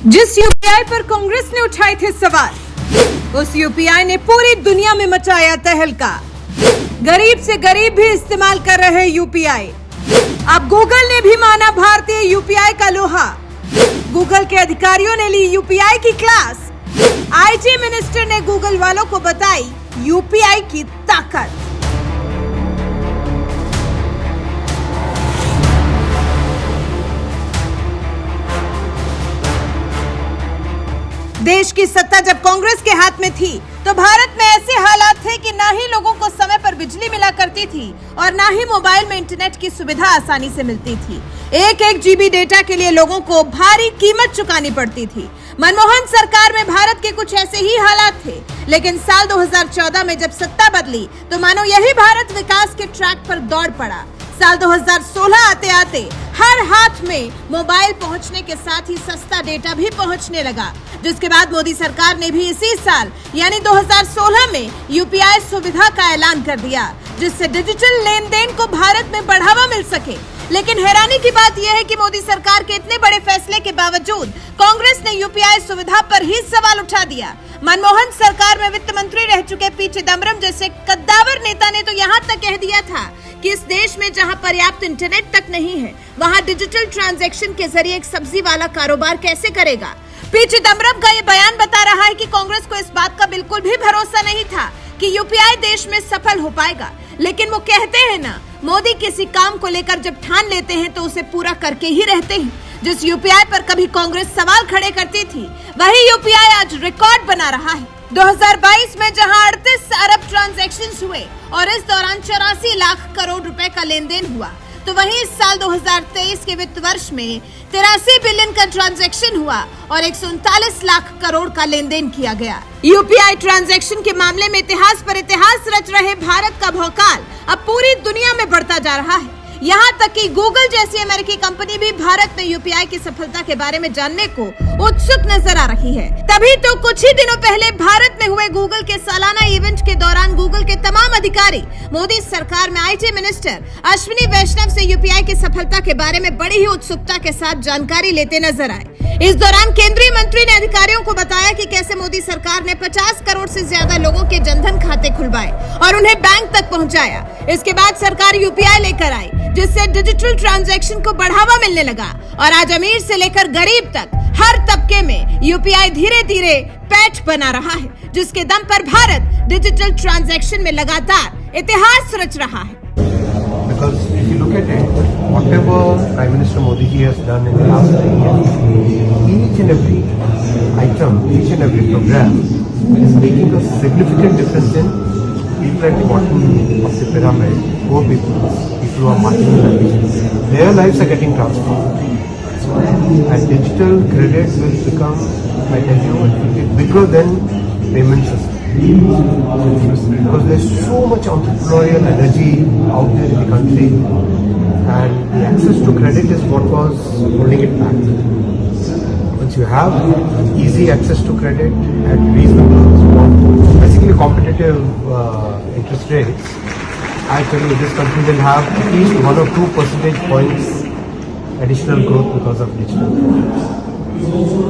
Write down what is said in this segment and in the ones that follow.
जिस यूपीआई पर कांग्रेस ने उठाए थे सवाल, उस यूपीआई ने पूरी दुनिया में मचाया तहलका। गरीब से गरीब भी इस्तेमाल कर रहे यूपीआई। अब गूगल ने भी माना भारतीय यूपीआई का लोहा। गूगल के अधिकारियों ने ली यूपीआई की क्लास। आईटी मिनिस्टर ने गूगल वालों को बताई यूपीआई की ताकत। देश की सत्ता जब कांग्रेस के हाथ में थी तो भारत में ऐसे हालात थे कि ना ही लोगों को समय पर बिजली मिला करती थी और ना ही मोबाइल में इंटरनेट की सुविधा आसानी से मिलती थी। एक जीबी डेटा के लिए लोगों को भारी कीमत चुकानी पड़ती थी। मनमोहन सरकार में भारत के कुछ ऐसे ही हालात थे, लेकिन साल 2014 में जब सत्ता बदली तो मानो यही भारत विकास के ट्रैक पर दौड़ पड़ा। साल 2016 आते आते हर हाथ में मोबाइल पहुंचने के साथ ही सस्ता डेटा भी पहुंचने लगा, जिसके बाद मोदी सरकार ने भी इसी साल यानी 2016 में यूपीआई सुविधा का ऐलान कर दिया, जिससे डिजिटल लेन देन को भारत में बढ़ावा मिल सके। लेकिन हैरानी की बात यह है कि मोदी सरकार के इतने बड़े फैसले के बावजूद कांग्रेस ने यूपीआई सुविधा पर ही सवाल उठा दिया। मनमोहन सरकार में वित्त मंत्री रह चुके पी चिदम्बरम जैसे कद्दावर नेता ने तो यहाँ तक कह दिया था कि इस देश में जहां पर्याप्त इंटरनेट तक नहीं है, वहां डिजिटल ट्रांजैक्शन के जरिए एक सब्जी वाला कारोबार कैसे करेगा। पी चिदम्बरम का ये बयान बता रहा है कि कांग्रेस को इस बात का बिल्कुल भी भरोसा नहीं था कि यूपीआई देश में सफल हो पाएगा। लेकिन वो कहते हैं ना, मोदी किसी काम को लेकर जब ठान लेते हैं तो उसे पूरा करके ही रहते हैं। जिस यूपीआई पर कभी कांग्रेस सवाल खड़े करती थी, वही यूपीआई आज रिकॉर्ड बना रहा है। 2022 में जहां 38 अरब ट्रांजैक्शंस हुए और इस दौरान 84 लाख करोड़ रुपए का लेन देन हुआ, तो वहीं इस साल 2023 के वित्त वर्ष में 83 बिलियन का ट्रांजैक्शन हुआ और 139 लाख करोड़ का लेन देन किया गया। यूपीआई ट्रांजैक्शन के मामले में इतिहास पर इतिहास रच रहे भारत का भौकाल अब पूरी दुनिया में बढ़ता जा रहा है। यहाँ तक कि गूगल जैसी अमेरिकी कंपनी भी भारत में यूपीआई की सफलता के बारे में जानने को उत्सुक नजर आ रही है। तभी तो कुछ ही दिनों पहले भारत में हुए गूगल के सालाना इवेंट के दौरान गूगल के तमाम अधिकारी मोदी सरकार में आईटी मिनिस्टर अश्विनी वैष्णव से यूपीआई की सफलता के बारे में बड़ी ही उत्सुकता के साथ जानकारी लेते नजर आए। इस दौरान केंद्रीय मंत्री ने अधिकारियों को बताया कि कैसे मोदी सरकार ने 50 करोड़ से ज्यादा लोगों के जनधन खाते खुलवाए और उन्हें बैंक तक पहुंचाया। इसके बाद सरकार यूपीआई लेकर आई, जिससे डिजिटल ट्रांजैक्शन को बढ़ावा मिलने लगा और आज अमीर से लेकर गरीब तक हर तबके में यूपीआई धीरे धीरे पैठ बना रहा है, जिसके दम पर भारत डिजिटल ट्रांजैक्शन में लगातार इतिहास रच रहा है। Because if you look at it, whatever Prime Minister Modi ji has done in the last 3 years, each and every item, each and every program is making a significant difference in people at the bottom of the pyramid, poor people, people who are marginalized. Their lives are getting transformed. And digital credit will become, I tell you, it will be bigger than payment system. Because there's so much entrepreneurial energy out there in the country, and the access to credit is what was holding it back. Once you have easy access to credit at reasonable, basically competitive interest rates, I tell you, this country will have at least 1 or 2 percentage points additional growth because of digital credit.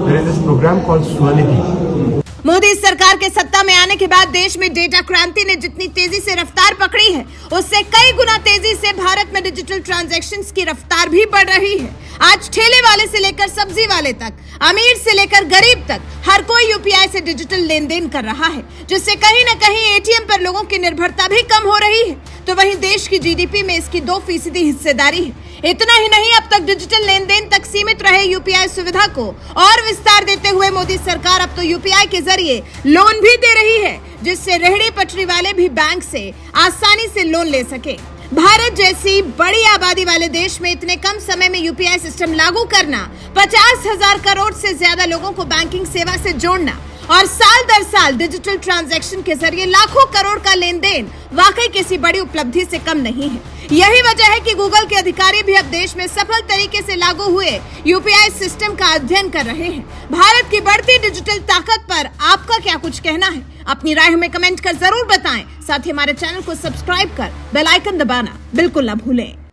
There is this program called Swanidhi. Modi सरकार के सत्ता में आने के बाद देश में data क्रांति ने जितनी तेजी से रफ्तार पकड़ी है, उससे कई गुना तेजी से भारत में डिजिटल ट्रांजैक्शंस की रफ्तार भी बढ़ रही है। आज ठेले वाले से लेकर सब्जी वाले तक, अमीर से लेकर गरीब तक हर कोई यूपीआई से डिजिटल लेन देन कर रहा है, जिससे कहीं न कहीं एटीएम पर लोगों की निर्भरता भी कम हो रही है। तो वहीं देश की जीडीपी में इसकी 2% हिस्सेदारी है। इतना ही नहीं, अब तक डिजिटल लेन देन तक सीमित रहे यूपीआई सुविधा को और विस्तार देते हुए मोदी सरकार अब तो यूपीआई के जरिए लोन भी दे रही है, जिससे रेहड़ी पटरी वाले भी बैंक से आसानी से लोन ले सके। भारत जैसी बड़ी आबादी वाले देश में इतने कम समय में यूपीआई सिस्टम लागू करना, 50,000 करोड़ से ज्यादा लोगों को बैंकिंग सेवा से जोड़ना और साल दर साल डिजिटल ट्रांजैक्शन के जरिए लाखों करोड़ का लेन देन वाकई किसी बड़ी उपलब्धि से कम नहीं है। यही वजह है कि गूगल के अधिकारी भी अब देश में सफल तरीके से लागू हुए यूपीआई सिस्टम का अध्ययन कर रहे हैं। भारत की बढ़ती डिजिटल ताकत पर आपका क्या कुछ कहना है? अपनी राय हमें कमेंट कर जरूर बताएं। साथ ही हमारे चैनल को सब्सक्राइब कर बेल आइकन दबाना बिल्कुल न भूलें।